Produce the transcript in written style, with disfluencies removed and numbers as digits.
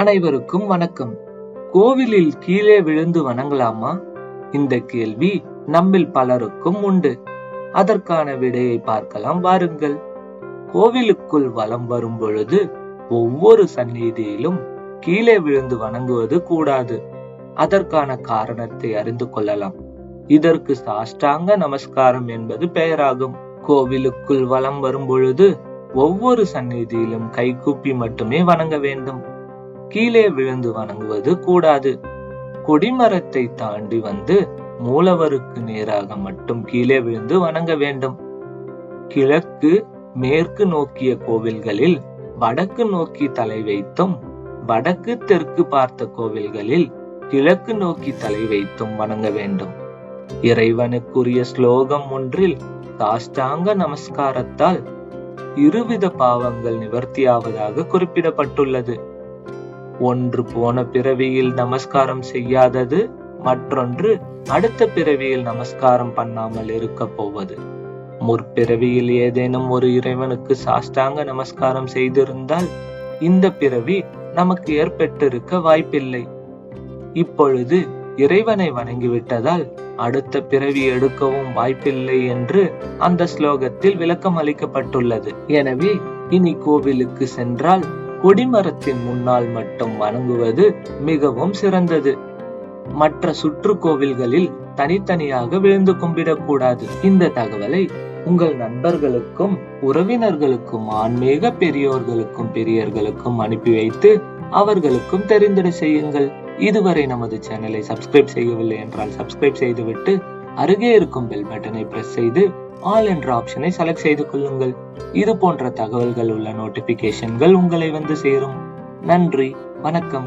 அனைவருக்கும் வணக்கம். கோவிலில் கீழே விழுந்து வணங்கலாமா? இந்த கேள்வி நம்மில் பலருக்கும் உண்டு. அதற்கான விடையை பார்க்கலாம் வாருங்கள். கோவிலுக்குள் வலம் வரும் பொழுது ஒவ்வொரு சந்நிதியிலும் கீழே விழுந்து வணங்குவது கூடாது. அதற்கான காரணத்தை அறிந்து கொள்ளலாம். இதற்கு சாஷ்டாங்க நமஸ்காரம் என்பது பெயராகும். கோவிலுக்குள் வலம் வரும் பொழுது ஒவ்வொரு சந்நிதியிலும் கைகூப்பி மட்டுமே வணங்க வேண்டும். கீழே விழுந்து வணங்குவது கூடாது. கொடிமரத்தை தாண்டி வந்து மூலவருக்கு நேராக மட்டும் கீழே விழுந்து வணங்க வேண்டும். கிழக்கு மேற்கு நோக்கிய கோவில்களில் வடக்கு நோக்கி தலை வைத்தும், வடக்கு தெற்கு பார்த்த கோவில்களில் கிழக்கு நோக்கி தலை வைத்தும் வணங்க வேண்டும். இறைவனுக்குரிய ஸ்லோகம் ஒன்றில் சாஷ்டாங்க நமஸ்காரத்தால் இருவித பாவங்கள் நிவர்த்தியாவதாக குறிப்பிடப்பட்டுள்ளது. ஒன்று போன பிறவியில் நமஸ்காரம் செய்யாதது, மற்றொன்று அடுத்த பிறவியில் நமஸ்காரம் பண்ணாமல் இருக்க போவது. முற்பிறவியில் ஏதேனும் ஒரு இறைவனுக்கு சாஷ்டாங்க நமஸ்காரம் செய்திருந்தால் இந்த பிறவி நமக்கு ஏற்பட்டிருக்க வாய்ப்பில்லை. இப்பொழுது இறைவனை வணங்கிவிட்டதால் அடுத்த பிறவி எடுக்கவும் வாய்ப்பில்லை என்று அந்த ஸ்லோகத்தில் விளக்கம் அளிக்கப்பட்டுள்ளது. எனவே இனி கோவிலுக்கு சென்றால் கொடிமரத்தின் முன்னால் மட்டும் வணங்குவது மிகவும் சிறந்தது. மற்ற சுற்று கோவில்களில் தனித்தனியாக விழுந்து கும்பிடக்கூடாது. இந்த தகவலை உங்கள் நண்பர்களுக்கும் உறவினர்களுக்கும் ஆன்மீக பெரியோர்களுக்கும் பெரியர்களுக்கும் அனுப்பி வைத்து அவர்களுக்கும் தெரிந்திட செய்யுங்கள். இதுவரை நமது சேனலை சப்ஸ்கிரைப் செய்யவில்லை என்றால் சப்ஸ்கிரைப் செய்துவிட்டு அருகே இருக்கும் பெல் பட்டனை பிரஸ் செய்து ஆல் என்ற ஆப்ஷனை செலக்ட் செய்து கொள்ளுங்கள். இது போன்ற தகவல்கள் உள்ள நோட்டிபிகேஷன்கள் உங்களை வந்து சேரும். நன்றி, வணக்கம்.